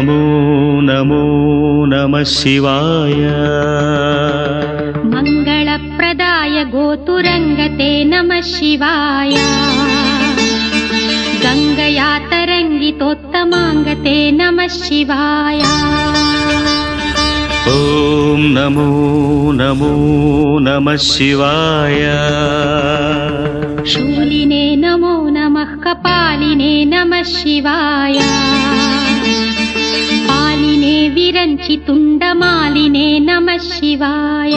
नमो नमो नमः शिवाय मङ्गलप्रदाय गोतुरङ्गते नमः शिवाय गङ्गया तरङ्गितोत्तमाङ्गते नमः शिवाय ॐ नमो नमो नमः शिवाय शूलिने नमो नमः कपालिने नमः शिवाय पालिने विरञ्चि तुण्डमालिने नमः शिवाय